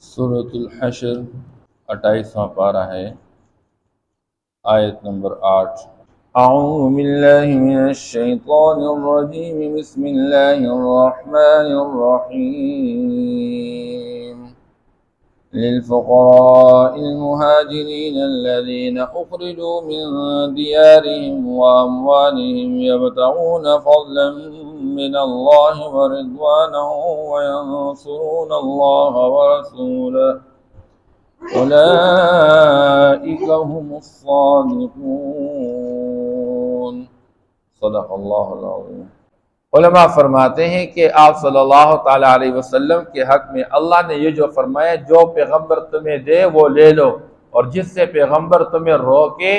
سورۃ الحشر 28واں پارہ ہے، آیت نمبر 8۔ اعوذ باللہ من الشیطان الرجیم، بسم اللہ الرحمن الرحیم۔ للفقراء المهاجرين الذين أخرجوا من ديارهم وأموالهم يبتغون فضلا من الله ورضوانا وينصرون الله ورسوله أولئك هم الصادقون۔ صدق اللہ العظیم۔ علماء فرماتے ہیں کہ آپ صلی اللہ تعالیٰ علیہ وسلم کے حق میں اللہ نے یہ جو فرمایا، جو پیغمبر تمہیں دے وہ لے لو، اور جس سے پیغمبر تمہیں روکے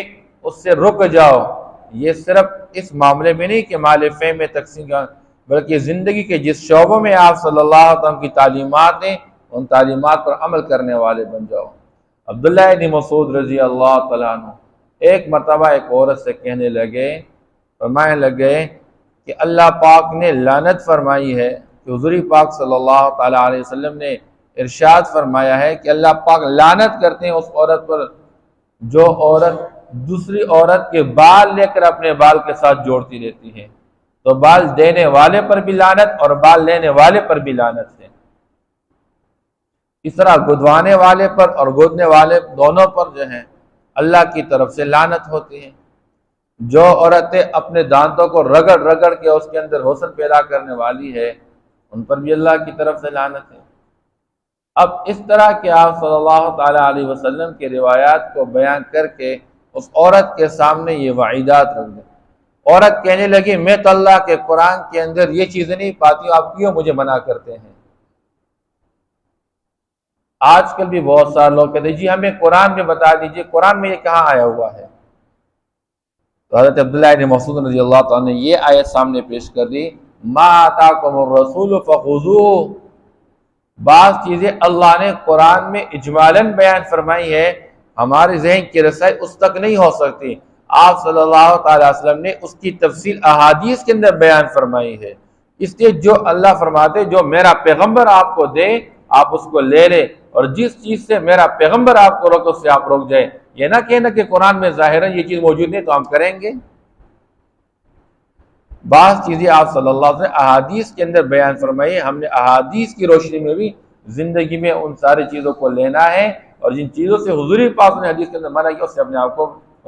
اس سے رک جاؤ۔ یہ صرف اس معاملے میں نہیں کہ مال فے میں تقسیم کا، بلکہ زندگی کے جس شعبوں میں آپ صلی اللہ علیہ وسلم کی تعلیمات ہیں ان تعلیمات پر عمل کرنے والے بن جاؤ۔ عبداللہ بن مسعود رضی اللہ تعالیٰ عنہ ایک مرتبہ ایک عورت سے کہنے لگے، فرمانے لگے کہ اللہ پاک نے لعنت فرمائی ہے، کہ حضور پاک صلی اللہ تعالیٰ علیہ وسلم نے ارشاد فرمایا ہے کہ اللہ پاک لعنت کرتے ہیں اس عورت پر جو عورت دوسری عورت کے بال لے کر اپنے بال کے ساتھ جوڑتی رہتی ہے۔ تو بال دینے والے پر بھی لعنت اور بال لینے والے پر بھی لعنت ہے۔ اس طرح گدوانے والے پر اور گودنے والے دونوں پر جو ہیں اللہ کی طرف سے لعنت ہوتی ہے۔ جو عورتیں اپنے دانتوں کو رگڑ رگڑ کے اس کے اندر حسن پیدا کرنے والی ہے ان پر بھی اللہ کی طرف سے لعنت ہے۔ اب اس طرح کہ آپ صلی اللہ تعالیٰ علیہ وسلم کے روایات کو بیان کر کے اس عورت کے سامنے یہ وعیدات رکھ دیں۔ عورت کہنے لگی میں تو اللہ کے قرآن کے اندر یہ چیزیں نہیں پاتی ہوں، آپ کیوں مجھے منع کرتے ہیں؟ آج کل بھی بہت سارے لوگ کہتے ہیں جی ہمیں قرآن میں بتا دیجئے، قرآن میں یہ کہاں آیا ہوا ہے؟ تو حضرت عبداللہ بن مسعود رضی اللہ تعالیٰ نے یہ آیت سامنے پیش کر دی، ما آتاکم الرسول فخذوہ۔ بعض چیزیں اللہ نے قرآن میں اجمالاً بیان فرمائی ہے، ہمارے ذہن کی رسائی اس تک نہیں ہو سکتی، آپ صلی اللہ تعالیٰ علیہ وسلم نے اس کی تفصیل احادیث کے اندر بیان فرمائی ہے۔ اس لیے جو اللہ فرماتے جو میرا پیغمبر آپ کو دے آپ اس کو لے لیں، اور جس چیز سے میرا پیغمبر آپ کو روکے اس سے آپ روک جائیں۔ یہ نہ کہنا کہ قرآن میں ظاہراً یہ چیز موجود نہیں تو ہم کریں گے۔ بعض چیزیں آپ صلی اللہ علیہ وسلم احادیث کے اندر بیان فرمائی، ہم نے احادیث کی روشنی میں بھی زندگی میں ان ساری چیزوں کو لینا ہے، اور جن چیزوں سے حضور پاک نے حدیث کے اندر منع کیا اس سے اپنے آپ کو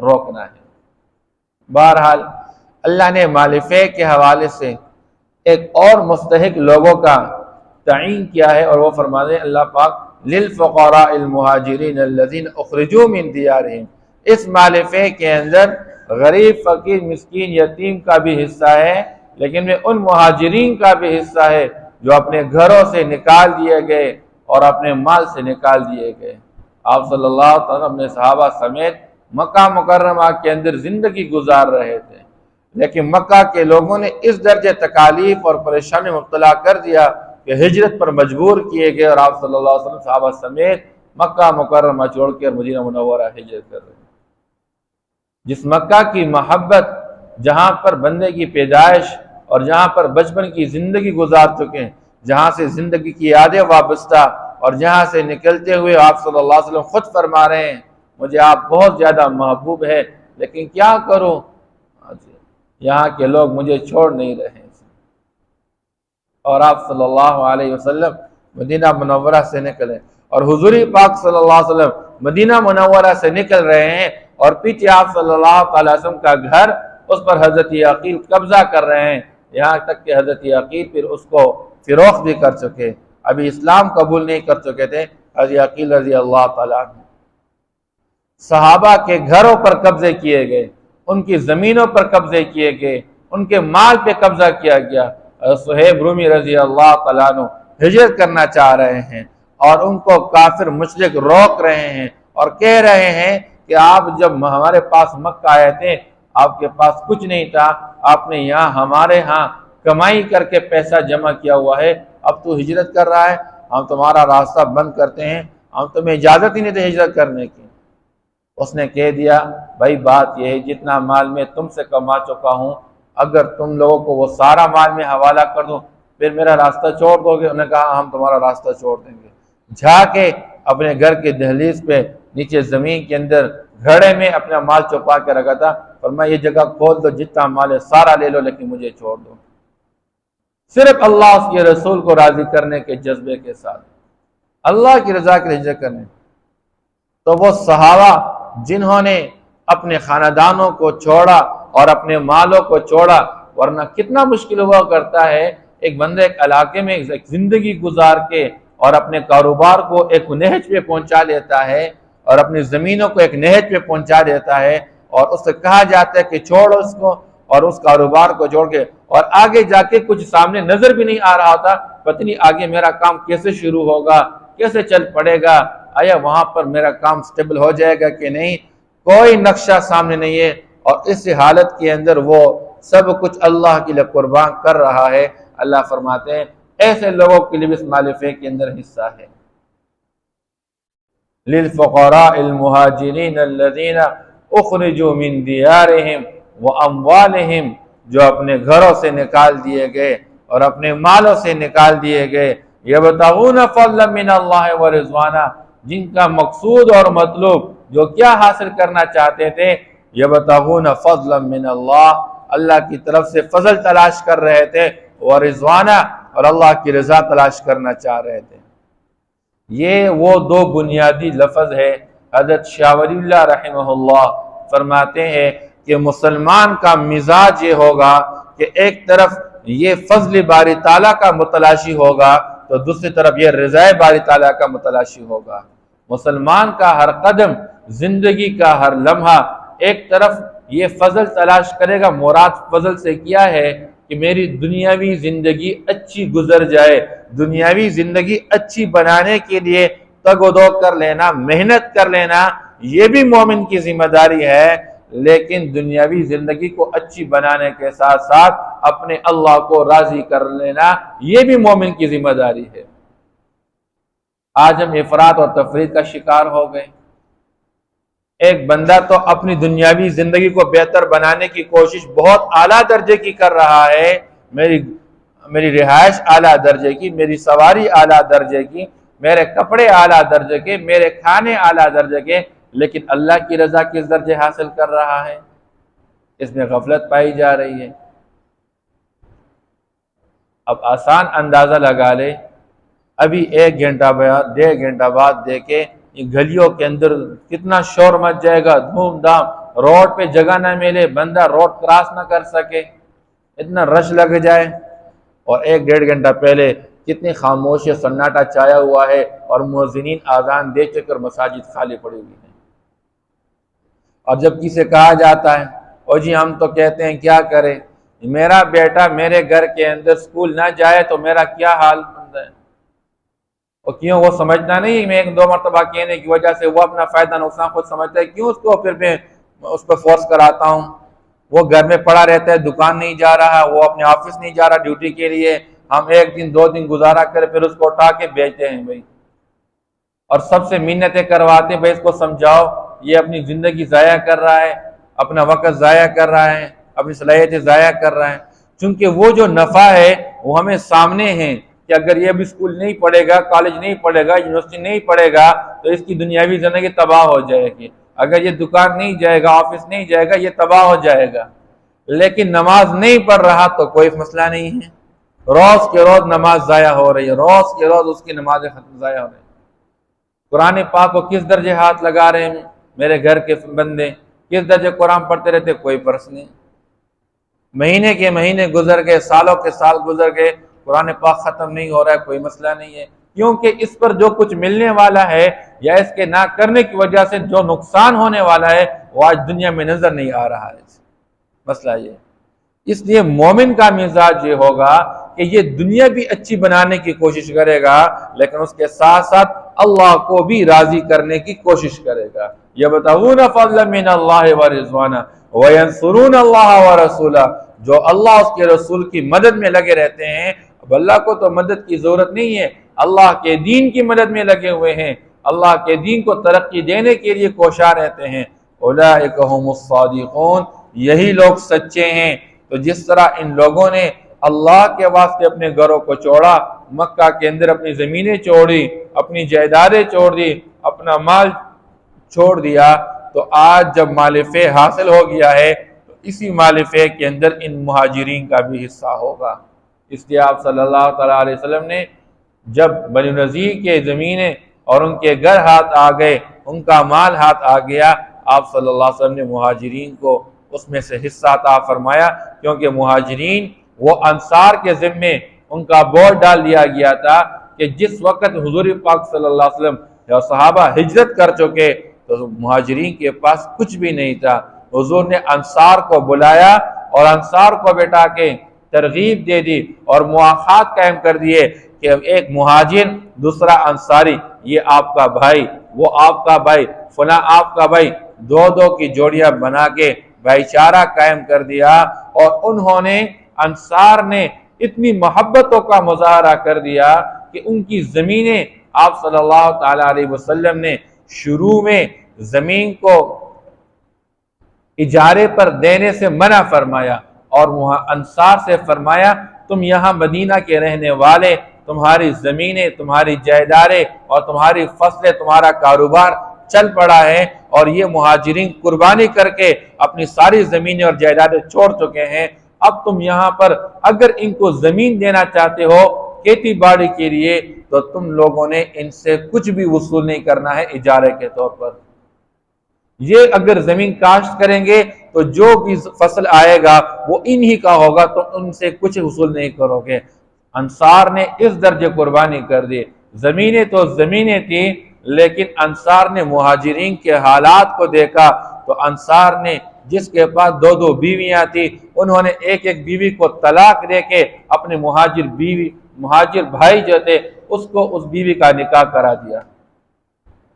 روکنا ہے۔ بہرحال اللہ نے مال فے کے حوالے سے ایک اور مستحق لوگوں کا تعین کیا ہے، اور وہ فرماتے ہیں اللہ پاک للفقراء المہاجرین الذین اخرجوا من دیارہم۔ اس مال فے کے اندر غریب، فقیر، مسکین، یتیم کا بھی حصہ ہے، لیکن میں ان مہاجرین کا بھی حصہ ہے جو اپنے گھروں سے نکال دیے گئے اور اپنے مال سے نکال دیے گئے۔ آپ صلی اللہ علیہ وسلم اپنے صحابہ سمیت مکہ مکرمہ کے اندر زندگی گزار رہے تھے، لیکن مکہ کے لوگوں نے اس درجے تکالیف اور پریشانی میں مبتلا کر دیا کہ ہجرت پر مجبور کیے گئے، اور آپ صلی اللہ علیہ وسلم صحابہ سمیت مکہ مکرمہ چھوڑ کر مدینہ منورہ ہجرت کر رہے ہیں۔ جس مکہ کی محبت جہاں پر بندے کی پیدائش اور جہاں پر بچپن کی زندگی گزار چکے ہیں، جہاں سے زندگی کی یادیں وابستہ، اور جہاں سے نکلتے ہوئے آپ صلی اللہ علیہ وسلم خود فرما رہے ہیں مجھے آپ بہت زیادہ محبوب ہے، لیکن کیا کروں یہاں کے لوگ مجھے چھوڑ نہیں رہے ہیں۔ اور آپ صلی اللہ علیہ وسلم مدینہ منورہ سے نکلے، اور حضور پاک صلی اللہ علیہ وسلم مدینہ منورہ سے نکل رہے ہیں، اور پیچھے آپ صلی اللہ علیہ وسلم کا گھر، اس پر حضرت عقیل قبضہ کر رہے ہیں، یہاں تک کہ حضرت عقیل پھر اس کو فروخت بھی کر چکے، ابھی اسلام قبول نہیں کر چکے تھے حضرت عقیل رضی اللہ تعالیٰ عنہ۔ صحابہ کے گھروں پر قبضے کیے گئے، ان کی زمینوں پر قبضے کیے گئے، ان کے مال پہ قبضہ کیا گیا۔ صہیب رومی رضی اللہ تعالیٰ عنہ ہجرت کرنا چاہ رہے ہیں، اور ان کو کافر مشرک روک رہے ہیں اور کہہ رہے ہیں کہ آپ جب ہمارے پاس مکہ آئے تھے آپ کے پاس کچھ نہیں تھا، آپ نے یہاں ہمارے ہاں کمائی کر کے پیسہ جمع کیا ہوا ہے، اب تو ہجرت کر رہا ہے، ہم تمہارا راستہ بند کرتے ہیں، ہم تمہیں اجازت ہی نہیں دے ہجرت کرنے کی۔ اس نے کہہ دیا بھائی بات یہ ہے جتنا مال میں تم سے کما چکا ہوں اگر تم لوگوں کو وہ سارا مال میں حوالہ کر دوں پھر میرا راستہ چھوڑ دو گے؟ انہوں نے کہا ہم تمہارا راستہ چھوڑ دیں گے۔ جا کے اپنے گھر کے دہلیز پہ نیچے زمین کے اندر گھڑے میں اپنا مال چھپا کے رکھا تھا، فرمایا یہ جگہ کھول دو، جتنا مال ہے سارا لے لو لیکن مجھے چھوڑ دو، صرف اللہ اس کے رسول کو راضی کرنے کے جذبے کے ساتھ، اللہ کی رضا کے لیے ہجرت کرنے۔ تو وہ صحابہ جنہوں نے اپنے خاندانوں کو چھوڑا اور اپنے مالوں کو چھوڑا، ورنہ کتنا مشکل ہوا کرتا ہے ایک بندہ ایک علاقے میں ایک زندگی گزار کے اور اپنے کاروبار کو ایک نہج پہ پہنچا لیتا ہے اور اپنی زمینوں کو ایک نہج پہ پہنچا دیتا ہے، اور اس سے کہا جاتا ہے کہ چھوڑ اس کو اور اس کاروبار کو چھوڑ کے، اور آگے جا کے کچھ سامنے نظر بھی نہیں آ رہا ہوتا، پتہ نہیں آگے میرا کام کیسے شروع ہوگا، کیسے چل پڑے گا، آیا وہاں پر میرا کام سٹیبل ہو جائے گا کہ نہیں، کوئی نقشہ سامنے نہیں ہے، اور اس حالت کے اندر وہ سب کچھ اللہ کے لیے قربان کر رہا ہے۔ اللہ فرماتے ہیں ایسے لوگوں کے لیے بھی اس مال فے کے اندر حصہ ہے۔ للفقراء المہاجرین الذین اخرجوا من دیارہم واموالہم، جو اپنے گھروں سے نکال دیے گئے اور اپنے مالوں سے نکال دیے گئے، یبتغون فضلا من اللہ ورضوانا، جن کا مقصود اور مطلوب جو کیا حاصل کرنا چاہتے تھے، یبتغون فضلا من اللہ، اللہ کی طرف سے فضل تلاش کر رہے تھے، ورضوانا، اور اللہ کی رضا تلاش کرنا چاہ رہے تھے۔ یہ وہ دو بنیادی لفظ ہے۔ حضرت شاہ ولی اللہ رحمہ اللہ فرماتے ہیں کہ مسلمان کا مزاج یہ ہوگا کہ ایک طرف یہ فضل باری تعالیٰ کا متلاشی ہوگا تو دوسری طرف یہ رضا باری تعالیٰ کا متلاشی ہوگا۔ مسلمان کا ہر قدم، زندگی کا ہر لمحہ ایک طرف یہ فضل تلاش کرے گا، مراد فضل سے کیا ہے کہ میری دنیاوی زندگی اچھی گزر جائے، دنیاوی زندگی اچھی بنانے کے لیے تگ و دو کر لینا، محنت کر لینا، یہ بھی مومن کی ذمہ داری ہے، لیکن دنیاوی زندگی کو اچھی بنانے کے ساتھ ساتھ اپنے اللہ کو راضی کر لینا، یہ بھی مومن کی ذمہ داری ہے۔ آج ہم افراط اور تفریط کا شکار ہو گئے۔ ایک بندہ تو اپنی دنیاوی زندگی کو بہتر بنانے کی کوشش بہت اعلیٰ درجے کی کر رہا ہے، میری رہائش اعلیٰ درجے کی، میری سواری اعلیٰ درجے کی، میرے کپڑے اعلیٰ درجے کے، میرے کھانے اعلیٰ درجے کے، لیکن اللہ کی رضا کس درجے حاصل کر رہا ہے؟ اس میں غفلت پائی جا رہی ہے۔ اب آسان اندازہ لگا لے، ابھی 1 گھنٹہ بعد 1.5 گھنٹہ بعد دیکھے یہ گلیوں کے اندر کتنا شور مچ جائے گا، دھوم دھام، روڈ پہ جگہ نہ ملے، بندہ روڈ کراس نہ کر سکے، اتنا رش لگ جائے، اور 1.5 گھنٹہ پہلے کتنی خاموشی سناٹا چھایا ہوا ہے اور مؤذنین آذان دے چکر مساجد خالی پڑی ہوئی ہیں۔ اور جب کسی کہا جاتا ہے او جی ہم تو کہتے ہیں کیا کریں، میرا بیٹا میرے گھر کے اندر سکول نہ جائے تو میرا کیا حال بنتا ہے، اور کیوں وہ سمجھتا نہیں، میں 1-2 مرتبہ کہنے کی وجہ سے وہ اپنا فائدہ نقصان خود سمجھتا ہے، کیوں اس کو پھر میں اس پہ فورس کراتا ہوں؟ وہ گھر میں پڑا رہتا ہے، دکان نہیں جا رہا، وہ اپنے آفس نہیں جا رہا ڈیوٹی کے لیے، ہم 1 دن 2 دن گزارا کر پھر اس کو اٹھا کے بیچتے ہیں بھائی، اور سب سے منتیں کرواتے ہیں بھائی اس کو سمجھاؤ، یہ اپنی زندگی ضائع کر رہا ہے، اپنا وقت ضائع کر رہا ہے، اپنی صلاحیتیں ضائع کر رہا ہے، چونکہ وہ جو نفع ہے وہ ہمیں سامنے ہے کہ اگر یہ بھی اسکول نہیں پڑھے گا، کالج نہیں پڑھے گا، یونیورسٹی نہیں پڑھے گا تو اس کی دنیاوی زندگی تباہ ہو جائے گی، اگر یہ دکان نہیں جائے گا، آفس نہیں جائے گا، یہ تباہ ہو جائے گا۔ لیکن نماز نہیں پڑھ رہا تو کوئی مسئلہ نہیں ہے، روز کے روز نماز ضائع ہو رہی ہے، روز کے روز اس کی نمازیں ضائع ہو رہی ہیں۔ قرآن پاک کو کس درجے ہاتھ لگا رہے ہیں میرے گھر کے بندے، کس درجے قرآن پڑھتے رہتے، کوئی فرق نہیں، مہینے کے مہینے گزر گئے، سالوں کے سال گزر گئے، قرآن پاک ختم نہیں ہو رہا ہے، کوئی مسئلہ نہیں ہے، کیونکہ اس پر جو کچھ ملنے والا ہے یا اس کے نہ کرنے کی وجہ سے جو نقصان ہونے والا ہے وہ آج دنیا میں نظر نہیں آ رہا ہے۔ مسئلہ یہ، اس لیے مومن کا مزاج یہ ہوگا کہ یہ دنیا بھی اچھی بنانے کی کوشش کرے گا، لیکن اس کے ساتھ ساتھ اللہ کو بھی راضی کرنے کی کوشش کرے گا۔ یبتغون فضلا من اللہ ورضوانا وینصرون اللہ ورسولہ، جو اللہ اس کے رسول کی مدد میں لگے رہتے ہیں۔ اب اللہ کو تو مدد کی ضرورت نہیں ہے، اللہ کے دین کی مدد میں لگے ہوئے ہیں، اللہ کے دین کو ترقی دینے کے لیے کوشاں رہتے ہیں۔ اولئک هم الصادقون، یہی لوگ سچے ہیں۔ تو جس طرح ان لوگوں نے اللہ کے واسطے اپنے گھروں کو چھوڑا، مکہ کے اندر اپنی زمینیں چھوڑی، اپنی جائیدادیں چھوڑ دی، اپنا مال چھوڑ دیا، تو آج جب مال فے حاصل ہو گیا ہے تو اسی مال فے کے اندر ان مہاجرین کا بھی حصہ ہوگا۔ اس لیے آپ صلی اللہ تعالیٰ علیہ وسلم نے جب بنی نذیر کے زمینیں اور ان کے گھر ہاتھ آ گئے، ان کا مال ہاتھ آ گیا، آپ صلی اللہ علیہ وسلم نے مہاجرین کو اس میں سے حصہ عطا فرمایا، کیونکہ مہاجرین وہ انصار کے ذمے ان کا بورڈ ڈال دیا گیا تھا کہ جس وقت حضور پاک صلی اللہ علیہ وسلم یا صحابہ ہجرت کر چکے تو مہاجرین کے پاس کچھ بھی نہیں تھا۔ حضور نے انصار کو بلایا اور انصار کو بٹھا کے ترغیب دے دی اور مواخات قائم کر دیے کہ ایک مہاجر دوسرا انصاری، یہ آپ کا بھائی، وہ آپ کا بھائی، فلاں آپ کا بھائی، دو دو کی جوڑیاں بنا کے بھائی چارہ قائم کر دیا، اور انہوں نے انصار نے اتنی محبتوں کا مظاہرہ کر دیا کہ ان کی زمینیں آپ صلی اللہ تعالیٰ علیہ وسلم نے شروع میں زمین کو اجارے پر دینے سے منع فرمایا، اور وہاں انصار سے فرمایا تم یہاں مدینہ کے رہنے والے، تمہاری زمینیں، تمہاری جائیدادیں اور تمہاری فصلیں، تمہارا کاروبار چل پڑا ہے، اور یہ مہاجرین قربانی کر کے اپنی ساری زمینیں اور جائیدادیں چھوڑ چکے ہیں، اب تم یہاں پر اگر ان کو زمین دینا چاہتے ہو کھیتی باڑی کے لیے تو تم لوگوں نے ان سے کچھ بھی وصول نہیں کرنا ہے اجارے کے طور پر۔ یہ اگر زمین کاشت کریں گے تو جو بھی فصل آئے گا وہ انہی کا ہوگا، تو ان سے کچھ وصول نہیں کرو گے۔ انصار نے اس درجے قربانی کر دی، زمینیں تو زمینیں تھیں، لیکن انصار نے مہاجرین کے حالات کو دیکھا تو انصار نے جس کے پاس دو دو بیویاں تھی انہوں نے ایک ایک بیوی کو طلاق دے کے اپنے مہاجر بھائی جو تھے اس کو اس بیوی کا نکاح کرا دیا،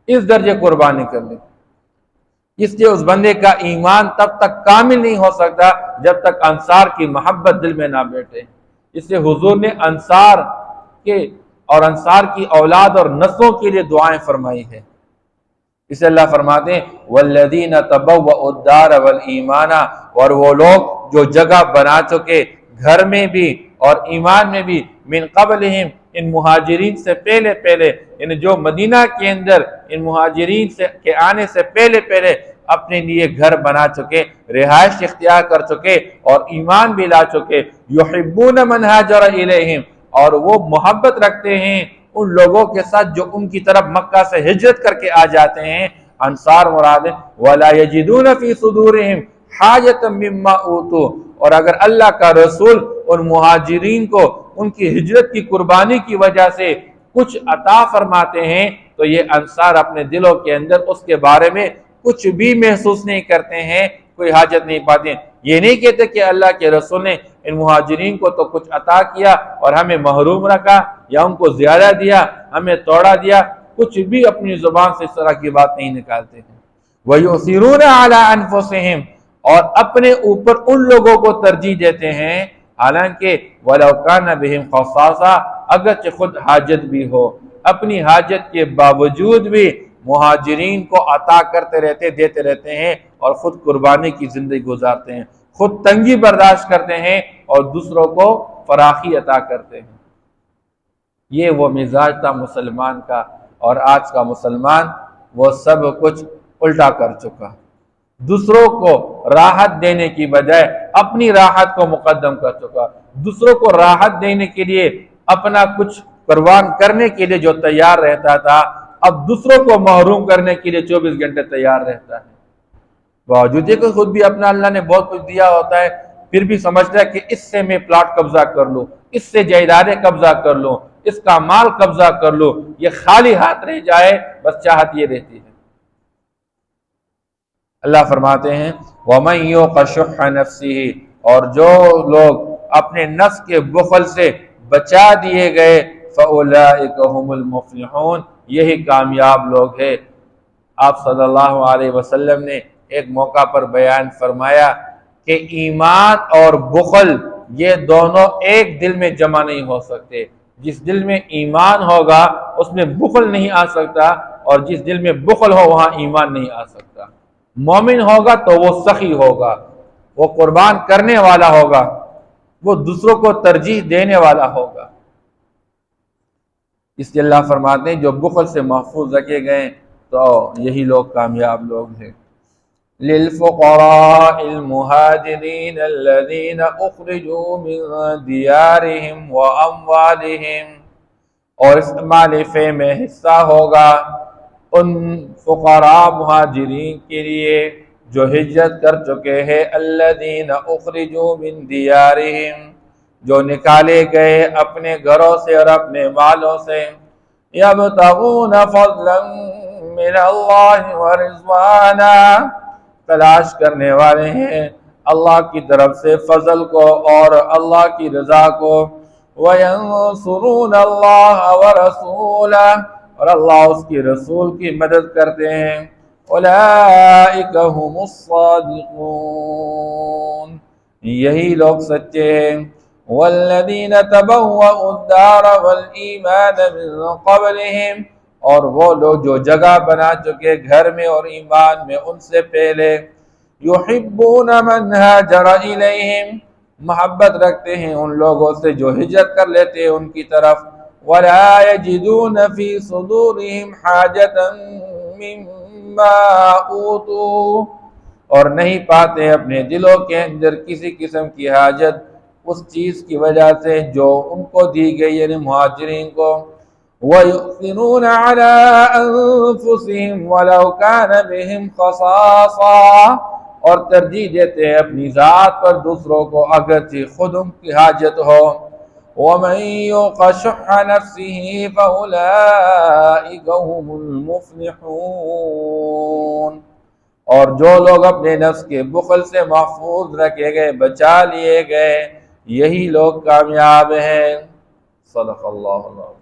اس درجے قربانی کر لی۔ اس لیے اس بندے کا ایمان تب تک کامل نہیں ہو سکتا جب تک انصار کی محبت دل میں نہ بیٹھے۔ اس لیے حضور نے انصار کے اور انصار کی اولاد اور نسلوں کے لیے دعائیں فرمائی ہیں۔ اسے اللہ فرماتے ہیں والذین تبوؤا الدار والایمان، اور وہ لوگ جو جگہ بنا چکے گھر میں بھی اور ایمان میں بھی، من قبلہم، ان مہاجرین سے پہلے یعنی جو مدینہ کے اندر ان مہاجرین کے آنے سے پہلے اپنے لیے گھر بنا چکے، رہائش اختیار کر چکے اور ایمان بھی لا چکے، یحبون من ہاجر الیہم، اور وہ محبت رکھتے ہیں ان لوگوں کے ساتھ جو ان کی طرف مکہ سے ہجرت کر کے آ جاتے ہیں، انصار مراد ہے، ولا یجدون فی صدورہم حاجۃ مما اوتوا، اور اگر اللہ کا رسول ان مہاجرین کو ان کی ہجرت کی قربانی کی وجہ سے کچھ عطا فرماتے ہیں تو یہ انصار اپنے دلوں کے اندر اس کے بارے میں کچھ بھی محسوس نہیں کرتے ہیں، کوئی حاجت نہیں پاتے ہیں۔ یہ نہیں کہتے کہ اللہ کے رسول نے ان مہاجرین کو تو کچھ عطا کیا اور ہمیں محروم رکھا یا ان کو زیادہ دیا، ہمیں توڑا دیا، کچھ بھی اپنی زبان سے اس طرح کی بات نہیں نکالتے ہیں۔ وَيُؤْثِرُونَ عَلَىٰ أَنفُسِهِمْ، اور اپنے اوپر ان لوگوں کو ترجیح دیتے ہیں، حالانکہ وَلَوْ كَانَ بِهِمْ خَصَاصَةٌ، اگرچہ خود حاجت بھی ہو، اپنی حاجت کے باوجود بھی مہاجرین کو عطا کرتے رہتے، دیتے رہتے ہیں، اور خود قربانی کی زندگی گزارتے ہیں، خود تنگی برداشت کرتے ہیں اور دوسروں کو فراخی عطا کرتے ہیں۔ یہ وہ مزاج تھا مسلمان کا، اور آج کا مسلمان وہ سب کچھ الٹا کر چکا، دوسروں کو راحت دینے کی بجائے اپنی راحت کو مقدم کر چکا، دوسروں کو راحت دینے کے لیے اپنا کچھ قربان کرنے کے لیے جو تیار رہتا تھا اب دوسروں کو محروم کرنے کے لیے 24 گھنٹے تیار رہتا ہے، باوجود یہ کہ خود بھی اپنا اللہ نے بہت کچھ دیا ہوتا ہے، پھر بھی سمجھتا ہے کہ اس سے میں پلاٹ قبضہ کر لوں، اس سے جائیدادیں قبضہ کر لوں، اس کا مال قبضہ کر لوں، یہ خالی ہاتھ رہ جائے، بس چاہت یہ رہتی ہے۔ اللہ فرماتے ہیں وَمَن يُوقَ شُحَّ نَفْسِهِ، اور جو لوگ اپنے نفس کے بخل سے بچا دیے گئے فَأُولَٰئِكَ هُمُ الْمُفْلِحُونَ، یہی کامیاب لوگ ہیں۔ آپ صلی اللہ علیہ وسلم نے ایک موقع پر بیان فرمایا کہ ایمان اور بخل یہ دونوں ایک دل میں جمع نہیں ہو سکتے، جس دل میں ایمان ہوگا اس میں بخل نہیں آ سکتا، اور جس دل میں بخل ہو وہاں ایمان نہیں آ سکتا۔ مومن ہوگا تو وہ سخی ہوگا، وہ قربان کرنے والا ہوگا، وہ دوسروں کو ترجیح دینے والا ہوگا۔ اس لیے اللہ فرماتے ہیں جو بخل سے محفوظ رکھے گئے تو یہی لوگ کامیاب لوگ ہیں۔ للفقراء المہاجرین الذین اخرجوا من دیارہم واموالہم، اور اس مال فے میں حصہ ہوگا ان فقراء مہاجرین کے لیے جو ہجرت کر چکے ہیں، الذین اخرجوا من دیارہم، جو نکالے گئے اپنے گھروں سے اور اپنے مالوں سے، یبتغون فضلا من اللہ ورضوانا، تلاش کرنے والے ہیں اللہ کی طرف سے فضل کو اور اللہ کی رضا کو، وینصرون اللہ ورسولہ، اور اللہ اس کی رسول کی مدد کرتے ہیں، اولئک هم الصادقون، یہی لوگ سچے ہیں۔ والذین تبوؤوا الدار والایمان من قبلہم، اور وہ لوگ جو جگہ بنا چکے گھر میں اور ایمان میں ان سے پہلے، یحبون من ہاجر الیہم، محبت رکھتے ہیں ان لوگوں سے جو ہجرت کر لیتے ہیں ان کی طرف، ولا یجدون فی صدورہم حاجتا مما اوتوا، اور نہیں پاتے اپنے دلوں کے اندر کسی قسم کی حاجت اس چیز کی وجہ سے جو ان کو دی گئی، یعنی مہاجرین کو، وَيُؤْثِرُونَ عَلَىٰ أَنفُسِهِمْ وَلَوْ كَانَ بِهِمْ خَصَاصَةٌ، اور ترجیح دیتے ہیں اپنی ذات پر دوسروں کو اگرچہ خود ان کی حاجت ہو، وَمَن يُوقَ شُحَّ نَفْسِهِ فَأُولَٰئِكَ هُمُ الْمُفْلِحُونَ، اور جو لوگ اپنے نفس کے بخل سے محفوظ رکھے گئے، بچا لیے گئے، یہی لوگ کامیاب ہیں۔ صدق اللہ العظیم۔